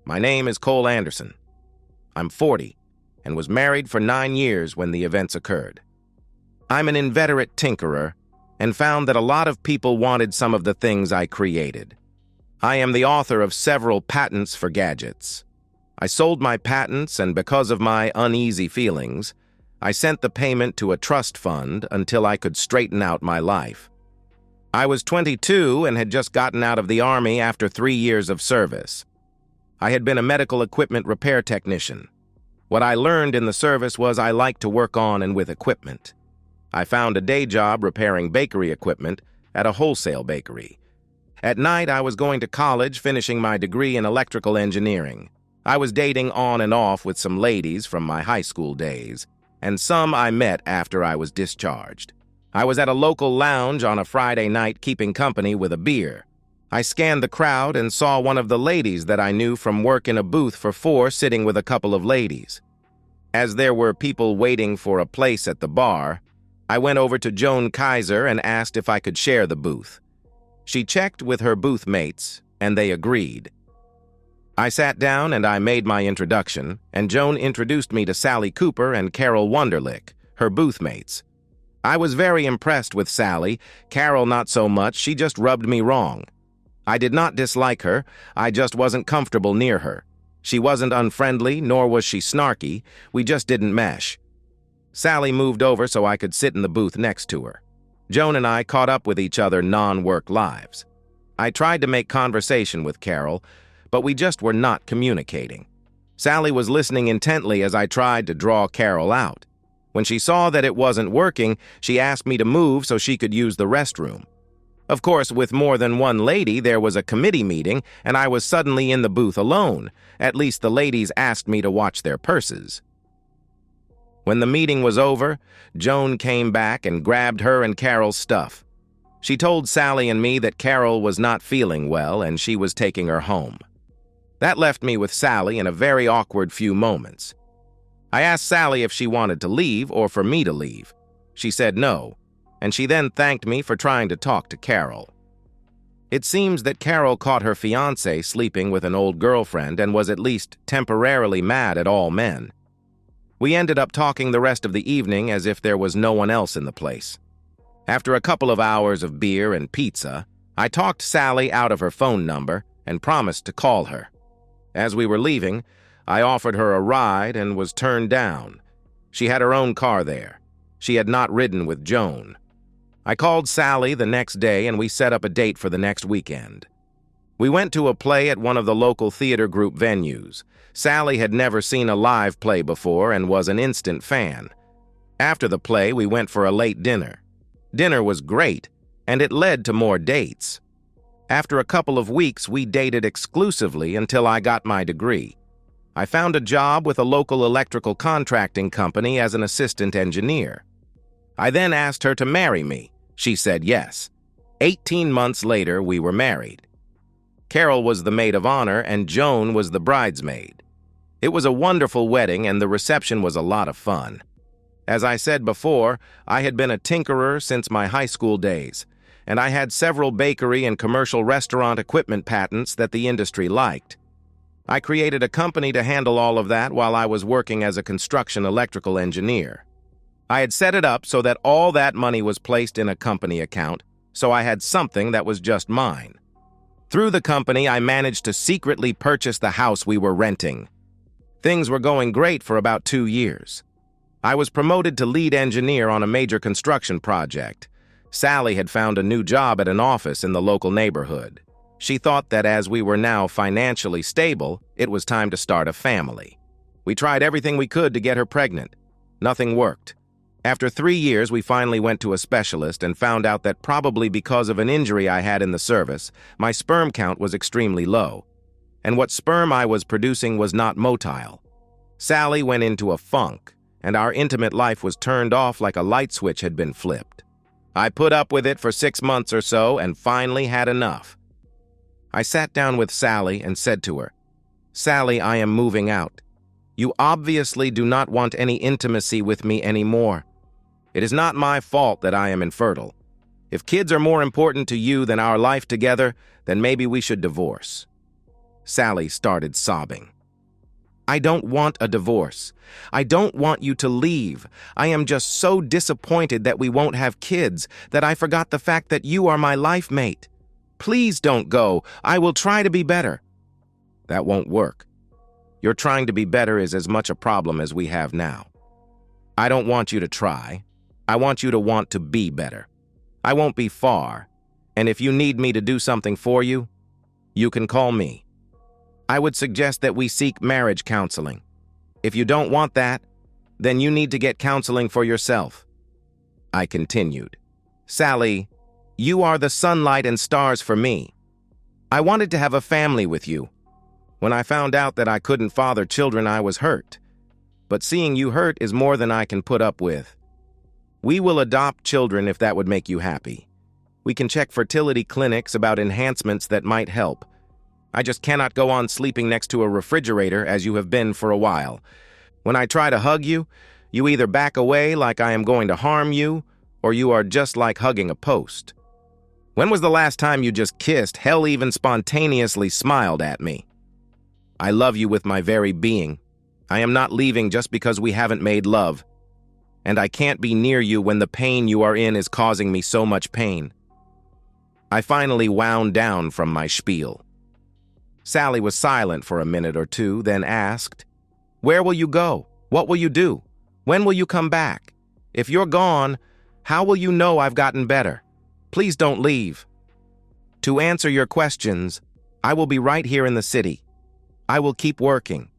My name is Cole Anderson. I'm 40 and was married for 9 years when the events occurred. I'm an inveterate tinkerer and found that a lot of people wanted some of the things I created. I am the author of several patents for gadgets. I sold my patents, and because of my uneasy feelings, I sent the payment to a trust fund until I could straighten out my life. I was 22 and had just gotten out of the Army after 3 years of service. I had been a medical equipment repair technician. What I learned in the service was I liked to work on and with equipment. I found a day job repairing bakery equipment at a wholesale bakery. At night, I was going to college, finishing my degree in electrical engineering. I was dating on and off with some ladies from my high school days, and some I met after I was discharged. I was at a local lounge on a Friday night keeping company with a beer. I scanned the crowd and saw one of the ladies that I knew from work in a booth for 4 sitting with a couple of ladies. As there were people waiting for a place at the bar, I went over to Joan Kaiser and asked if I could share the booth. She checked with her booth mates, and they agreed. I sat down and I made my introduction, and Joan introduced me to Sally Cooper and Carol Wunderlich, her booth mates. I was very impressed with Sally. Carol not so much, she just rubbed me wrong. I did not dislike her, I just wasn't comfortable near her. She wasn't unfriendly, nor was she snarky, we just didn't mesh. Sally moved over so I could sit in the booth next to her. Joan and I caught up with each other non-work lives. I tried to make conversation with Carol, but we just were not communicating. Sally was listening intently as I tried to draw Carol out. When she saw that it wasn't working, she asked me to move so she could use the restroom. Of course, with more than one lady, there was a committee meeting, and I was suddenly in the booth alone. At least the ladies asked me to watch their purses. When the meeting was over, Joan came back and grabbed her and Carol's stuff. She told Sally and me that Carol was not feeling well and she was taking her home. That left me with Sally in a very awkward few moments. I asked Sally if she wanted to leave or for me to leave. She said no, and she then thanked me for trying to talk to Carol. It seems that Carol caught her fiancé sleeping with an old girlfriend and was at least temporarily mad at all men. We ended up talking the rest of the evening as if there was no one else in the place. After a couple of hours of beer and pizza, I talked Sally out of her phone number and promised to call her. As we were leaving, I offered her a ride and was turned down. She had her own car there. She had not ridden with Joan. I called Sally the next day and we set up a date for the next weekend. We went to a play at one of the local theater group venues. Sally had never seen a live play before and was an instant fan. After the play, we went for a late dinner. Dinner was great, and it led to more dates. After a couple of weeks, we dated exclusively until I got my degree. I found a job with a local electrical contracting company as an assistant engineer. I then asked her to marry me. She said yes. 18 months later, we were married. Carol was the maid of honor and Joan was the bridesmaid. It was a wonderful wedding and the reception was a lot of fun. As I said before, I had been a tinkerer since my high school days, and I had several bakery and commercial restaurant equipment patents that the industry liked. I created a company to handle all of that while I was working as a construction electrical engineer. I had set it up so that all that money was placed in a company account, so I had something that was just mine. Through the company, I managed to secretly purchase the house we were renting. Things were going great for about 2 years. I was promoted to lead engineer on a major construction project. Sally had found a new job at an office in the local neighborhood. She thought that as we were now financially stable, it was time to start a family. We tried everything we could to get her pregnant. Nothing worked. After 3 years, we finally went to a specialist and found out that probably because of an injury I had in the service, my sperm count was extremely low. And what sperm I was producing was not motile. Sally went into a funk, and our intimate life was turned off like a light switch had been flipped. I put up with it for 6 months or so and finally had enough. I sat down with Sally and said to her, "Sally, I am moving out. You obviously do not want any intimacy with me anymore. It is not my fault that I am infertile. If kids are more important to you than our life together, then maybe we should divorce." Sally started sobbing. I don't want a divorce. I don't want you to leave. I am just so disappointed that we won't have kids that I forgot the fact that you are my life mate. Please don't go. I will try to be better. That won't work. Your trying to be better is as much a problem as we have now. I don't want you to try. I want you to want to be better. I won't be far, and if you need me to do something for you, you can call me. I would suggest that we seek marriage counseling. If you don't want that, then you need to get counseling for yourself. I continued. Sally, you are the sunlight and stars for me. I wanted to have a family with you. When I found out that I couldn't father children, I was hurt. But seeing you hurt is more than I can put up with. We will adopt children if that would make you happy. We can check fertility clinics about enhancements that might help. I just cannot go on sleeping next to a refrigerator as you have been for a while. When I try to hug you, you either back away like I am going to harm you, or you are just like hugging a post. When was the last time you just kissed, hell even spontaneously smiled at me? I love you with my very being. I am not leaving just because we haven't made love. And I can't be near you when the pain you are in is causing me so much pain. I finally wound down from my spiel. Sally was silent for a minute or two, then asked, Where will you go? What will you do? When will you come back? If you're gone, how will you know I've gotten better? Please don't leave. To answer your questions, I will be right here in the city. I will keep working.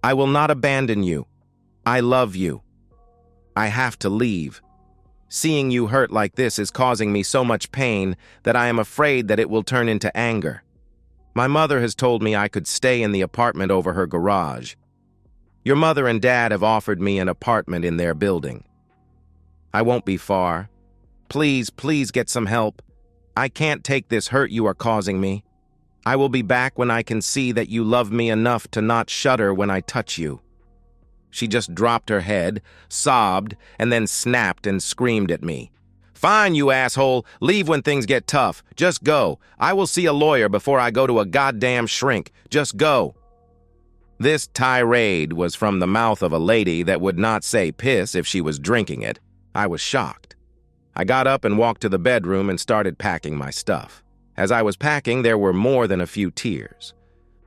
I will not abandon you. I love you. I have to leave. Seeing you hurt like this is causing me so much pain that I am afraid that it will turn into anger. My mother has told me I could stay in the apartment over her garage. Your mother and dad have offered me an apartment in their building. I won't be far. Please, please get some help. I can't take this hurt you are causing me. I will be back when I can see that you love me enough to not shudder when I touch you. She just dropped her head, sobbed, and then snapped and screamed at me. Fine, you asshole. Leave when things get tough. Just go. I will see a lawyer before I go to a goddamn shrink. Just go. This tirade was from the mouth of a lady that would not say piss if she was drinking it. I was shocked. I got up and walked to the bedroom and started packing my stuff. As I was packing, there were more than a few tears.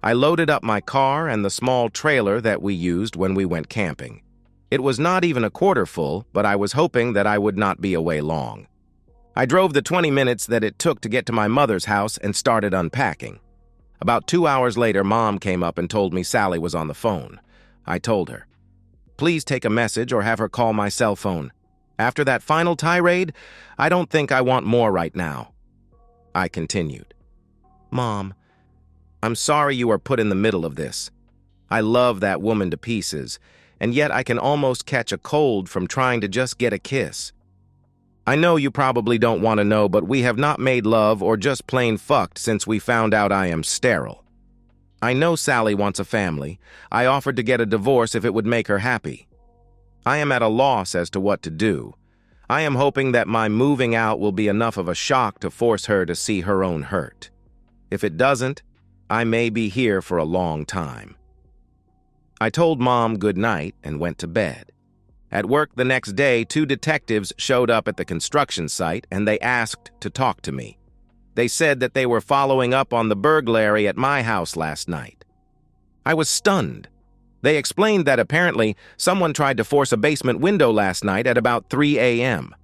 I loaded up my car and the small trailer that we used when we went camping. It was not even a quarter full, but I was hoping that I would not be away long. I drove the 20 minutes that it took to get to my mother's house and started unpacking. About 2 hours later, Mom came up and told me Sally was on the phone. I told her, Please take a message or have her call my cell phone. After that final tirade, I don't think I want more right now. I continued, Mom, I'm sorry you are put in the middle of this. I love that woman to pieces, and yet I can almost catch a cold from trying to just get a kiss. I know you probably don't want to know, but we have not made love or just plain fucked since we found out I am sterile. I know Sally wants a family. I offered to get a divorce if it would make her happy. I am at a loss as to what to do. I am hoping that my moving out will be enough of a shock to force her to see her own hurt. If it doesn't, I may be here for a long time. I told Mom good night and went to bed. At work the next day, 2 detectives showed up at the construction site and they asked to talk to me. They said that they were following up on the burglary at my house last night. I was stunned. They explained that apparently someone tried to force a basement window last night at about 3 a.m.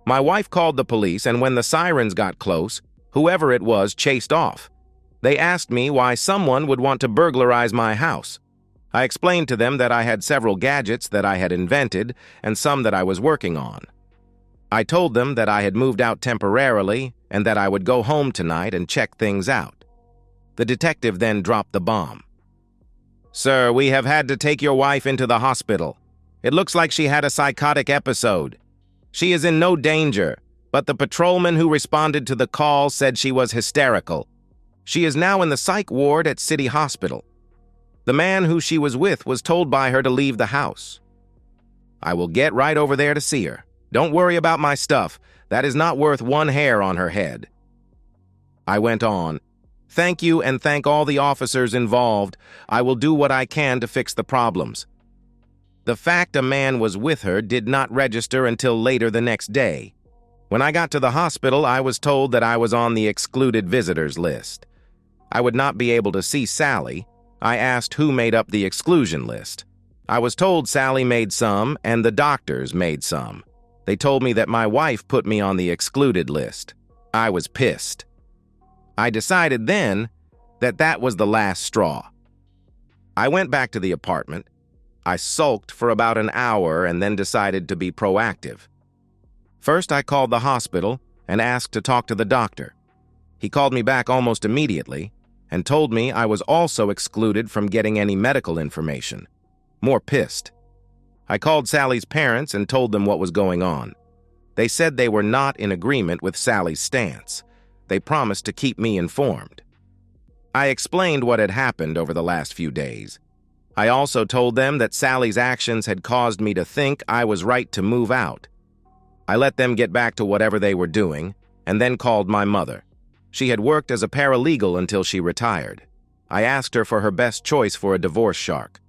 My wife called the police, and when the sirens got close, whoever it was chased off. They asked me why someone would want to burglarize my house. I explained to them that I had several gadgets that I had invented and some that I was working on. I told them that I had moved out temporarily and that I would go home tonight and check things out. The detective then dropped the bomb. Sir, we have had to take your wife into the hospital. It looks like she had a psychotic episode. She is in no danger, but the patrolman who responded to the call said she was hysterical. She is now in the psych ward at City Hospital. The man who she was with was told by her to leave the house. I will get right over there to see her. Don't worry about my stuff. That is not worth one hair on her head. I went on. Thank you and thank all the officers involved. I will do what I can to fix the problems. The fact a man was with her did not register until later the next day. When I got to the hospital, I was told that I was on the excluded visitors list. I would not be able to see Sally. I asked who made up the exclusion list. I was told Sally made some and the doctors made some. They told me that my wife put me on the excluded list. I was pissed. I decided then that that was the last straw. I went back to the apartment. I sulked for about an hour and then decided to be proactive. First, I called the hospital and asked to talk to the doctor. He called me back almost immediately and told me I was also excluded from getting any medical information. More pissed. I called Sally's parents and told them what was going on. They said they were not in agreement with Sally's stance. They promised to keep me informed. I explained what had happened over the last few days. I also told them that Sally's actions had caused me to think I was right to move out. I let them get back to whatever they were doing and then called my mother. She had worked as a paralegal until she retired. I asked her for her best choice for a divorce shark.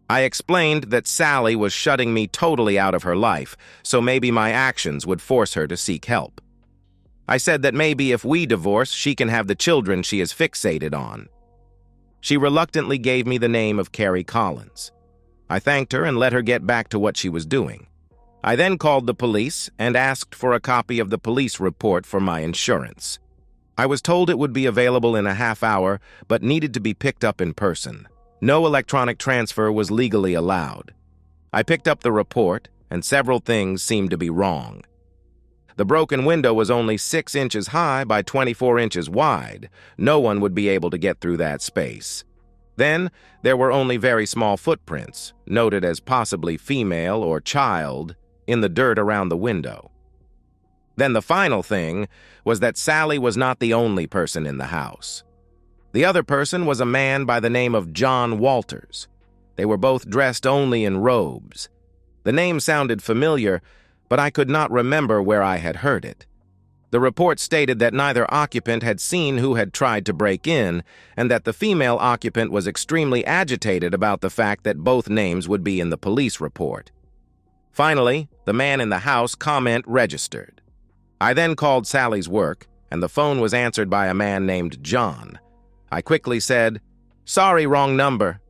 I explained that Sally was shutting me totally out of her life, so maybe my actions would force her to seek help. I said that maybe if we divorce, she can have the children she is fixated on. She reluctantly gave me the name of Carrie Collins. I thanked her and let her get back to what she was doing. I then called the police and asked for a copy of the police report for my insurance. I was told it would be available in a half hour, but needed to be picked up in person. No electronic transfer was legally allowed. I picked up the report, and several things seemed to be wrong. The broken window was only 6 inches high by 24 inches wide. No one would be able to get through that space. Then, there were only very small footprints, noted as possibly female or child, in the dirt around the window. Then the final thing was that Sally was not the only person in the house. The other person was a man by the name of John Walters. They were both dressed only in robes. The name sounded familiar, but I could not remember where I had heard it. The report stated that neither occupant had seen who had tried to break in, and that the female occupant was extremely agitated about the fact that both names would be in the police report. Finally, the man in the house comment registered. I then called Sally's work, and the phone was answered by a man named John. I quickly said, "Sorry, wrong number."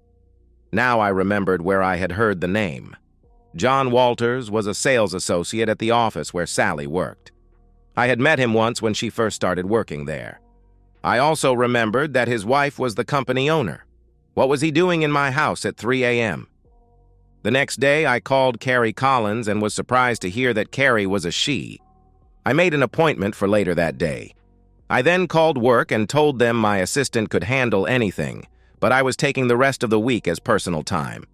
Now I remembered where I had heard the name. John Walters was a sales associate at the office where Sally worked. I had met him once when she first started working there. I also remembered that his wife was the company owner. What was he doing in my house at 3 a.m.? The next day, I called Carrie Collins and was surprised to hear that Carrie was a she. I made an appointment for later that day. I then called work and told them my assistant could handle anything, but I was taking the rest of the week as personal time.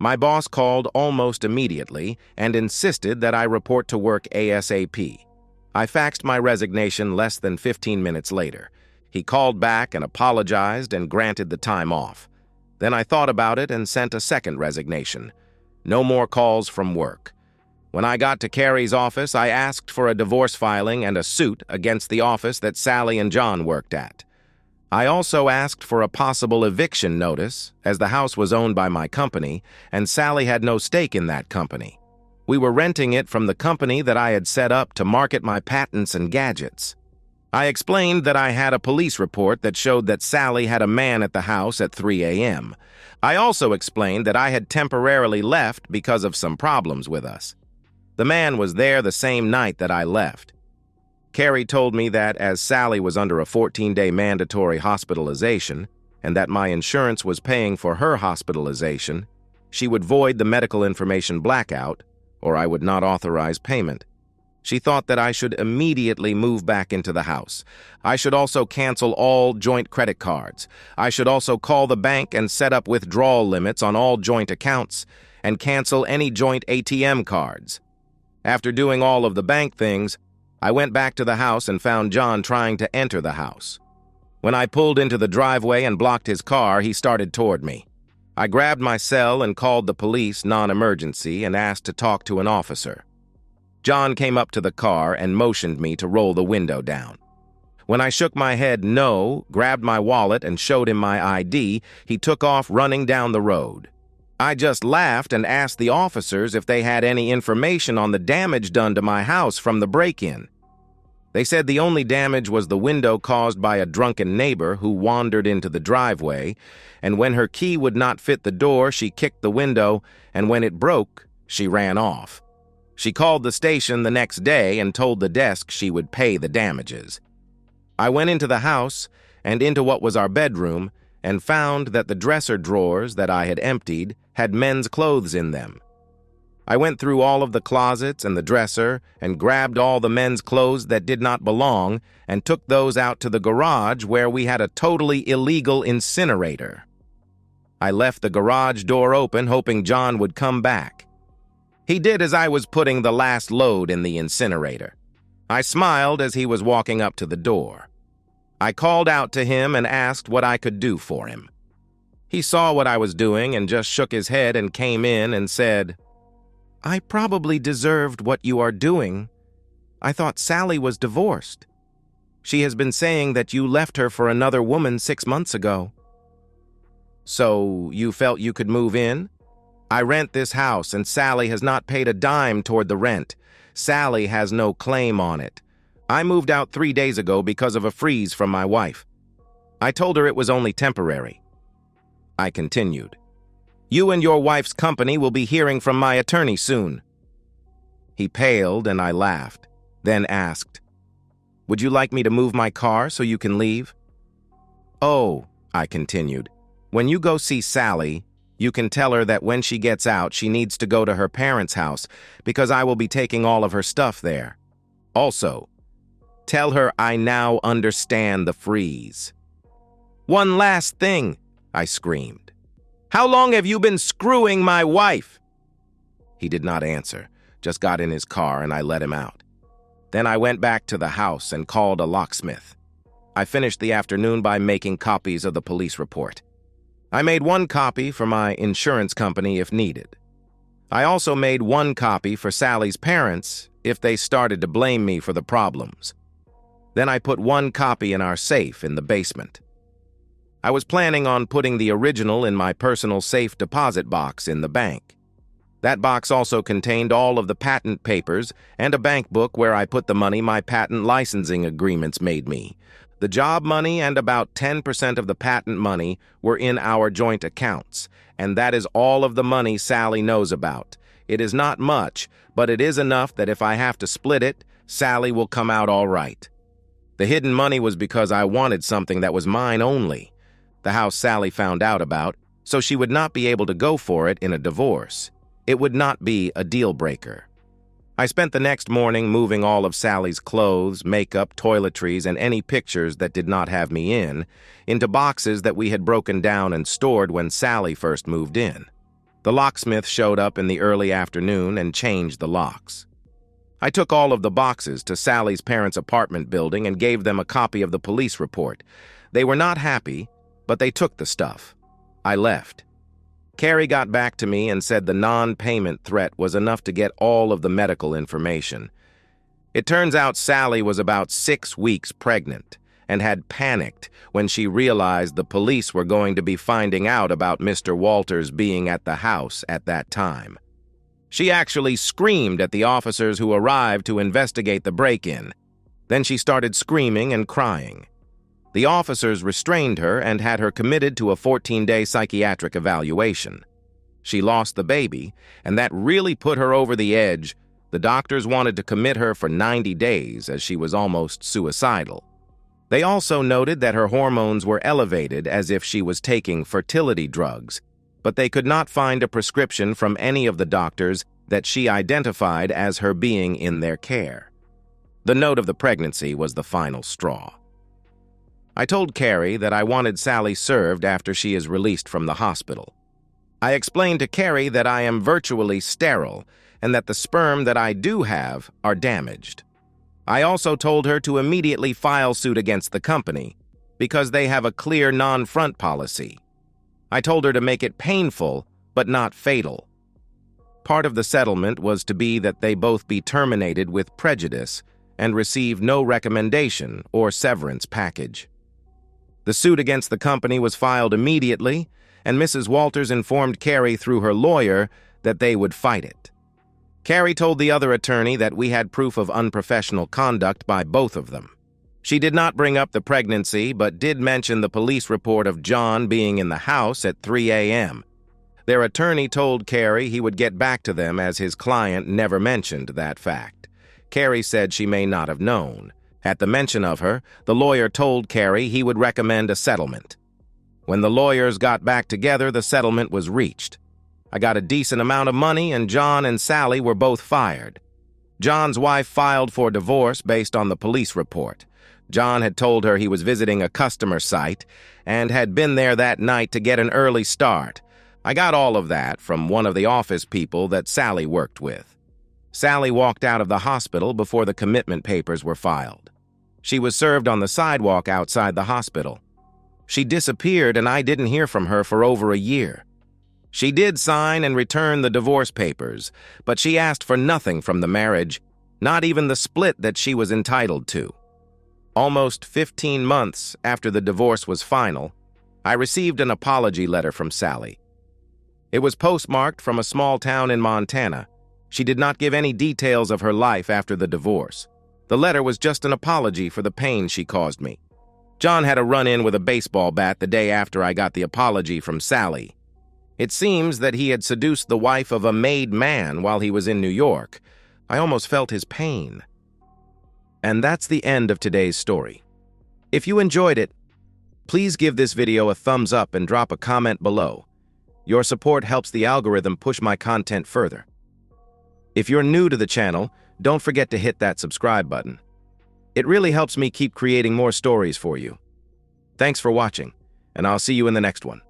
My boss called almost immediately and insisted that I report to work ASAP. I faxed my resignation less than 15 minutes later. He called back and apologized and granted the time off. Then I thought about it and sent a second resignation. No more calls from work. When I got to Carrie's office, I asked for a divorce filing and a suit against the office that Sally and John worked at. I also asked for a possible eviction notice, as the house was owned by my company, and Sally had no stake in that company. We were renting it from the company that I had set up to market my patents and gadgets. I explained that I had a police report that showed that Sally had a man at the house at 3 a.m. I also explained that I had temporarily left because of some problems with us. The man was there the same night that I left. Carrie told me that as Sally was under a 14-day mandatory hospitalization and that my insurance was paying for her hospitalization, she would void the medical information blackout or I would not authorize payment. She thought that I should immediately move back into the house. I should also cancel all joint credit cards. I should also call the bank and set up withdrawal limits on all joint accounts and cancel any joint ATM cards. After doing all of the bank things, I went back to the house and found John trying to enter the house. When I pulled into the driveway and blocked his car, he started toward me. I grabbed my cell and called the police non-emergency and asked to talk to an officer. John came up to the car and motioned me to roll the window down. When I shook my head no, grabbed my wallet, and showed him my ID, he took off running down the road. I just laughed and asked the officers if they had any information on the damage done to my house from the break-in. They said the only damage was the window caused by a drunken neighbor who wandered into the driveway, and when her key would not fit the door, she kicked the window, and when it broke, she ran off. She called the station the next day and told the desk she would pay the damages. I went into the house and into what was our bedroom and found that the dresser drawers that I had emptied had men's clothes in them. I went through all of the closets and the dresser and grabbed all the men's clothes that did not belong and took those out to the garage where we had a totally illegal incinerator. I left the garage door open hoping John would come back. He did as I was putting the last load in the incinerator. I smiled as he was walking up to the door. I called out to him and asked what I could do for him. He saw what I was doing and just shook his head and came in and said, "I probably deserved what you are doing. I thought Sally was divorced. She has been saying that you left her for another woman 6 months ago." "So you felt you could move in? I rent this house and Sally has not paid a dime toward the rent. Sally has no claim on it. I moved out 3 days ago because of a freeze from my wife. I told her it was only temporary." I continued, "You and your wife's company will be hearing from my attorney soon." He paled and I laughed, then asked, "Would you like me to move my car so you can leave?" "Oh," I continued, "when you go see Sally, you can tell her that when she gets out, she needs to go to her parents' house because I will be taking all of her stuff there. Also, tell her I now understand the freeze." "One last thing," I screamed. "How long have you been screwing my wife?" He did not answer, just got in his car and I let him out. Then I went back to the house and called a locksmith. I finished the afternoon by making copies of the police report. I made 1 copy for my insurance company if needed. I also made 1 copy for Sally's parents if they started to blame me for the problems. Then I put 1 copy in our safe in the basement. I was planning on putting the original in my personal safe deposit box in the bank. That box also contained all of the patent papers and a bank book where I put the money my patent licensing agreements made me. The job money and about 10% of the patent money were in our joint accounts, and that is all of the money Sally knows about. It is not much, but it is enough that if I have to split it, Sally will come out all right. The hidden money was because I wanted something that was mine only, the house Sally found out about, so she would not be able to go for it in a divorce. It would not be a deal breaker. I spent the next morning moving all of Sally's clothes, makeup, toiletries, and any pictures that did not have me in, into boxes that we had broken down and stored when Sally first moved in. The locksmith showed up in the early afternoon and changed the locks. I took all of the boxes to Sally's parents' apartment building and gave them a copy of the police report. They were not happy, but they took the stuff. I left. Carrie got back to me and said the non-payment threat was enough to get all of the medical information. It turns out Sally was about 6 weeks pregnant and had panicked when she realized the police were going to be finding out about Mr. Walters being at the house at that time. She actually screamed at the officers who arrived to investigate the break-in. Then she started screaming and crying. The officers restrained her and had her committed to a 14-day psychiatric evaluation. She lost the baby, and that really put her over the edge. The doctors wanted to commit her for 90 days as she was almost suicidal. They also noted that her hormones were elevated as if she was taking fertility drugs, but they could not find a prescription from any of the doctors that she identified as her being in their care. The note of the pregnancy was the final straw. I told Carrie that I wanted Sally served after she is released from the hospital. I explained to Carrie that I am virtually sterile and that the sperm that I do have are damaged. I also told her to immediately file suit against the company because they have a clear non-front policy. I told her to make it painful but not fatal. Part of the settlement was to be that they both be terminated with prejudice and receive no recommendation or severance package. The suit against the company was filed immediately, and Mrs. Walters informed Carrie through her lawyer that they would fight it. Carrie told the other attorney that we had proof of unprofessional conduct by both of them. She did not bring up the pregnancy, but did mention the police report of John being in the house at 3 a.m. Their attorney told Carrie he would get back to them as his client never mentioned that fact. Carrie said she may not have known. At the mention of her, the lawyer told Carrie he would recommend a settlement. When the lawyers got back together, the settlement was reached. I got a decent amount of money, and John and Sally were both fired. John's wife filed for divorce based on the police report. John had told her he was visiting a customer site and had been there that night to get an early start. I got all of that from one of the office people that Sally worked with. Sally walked out of the hospital before the commitment papers were filed. She was served on the sidewalk outside the hospital. She disappeared, and I didn't hear from her for over a year. She did sign and return the divorce papers, but she asked for nothing from the marriage, not even the split that she was entitled to. Almost 15 months after the divorce was final, I received an apology letter from Sally. It was postmarked from a small town in Montana. She did not give any details of her life after the divorce. The letter was just an apology for the pain she caused me. John had a run-in with a baseball bat the day after I got the apology from Sally. It seems that he had seduced the wife of a made man while he was in New York. I almost felt his pain. And that's the end of today's story. If you enjoyed it, please give this video a thumbs up and drop a comment below. Your support helps the algorithm push my content further. If you're new to the channel, don't forget to hit that subscribe button. It really helps me keep creating more stories for you. Thanks for watching, and I'll see you in the next one.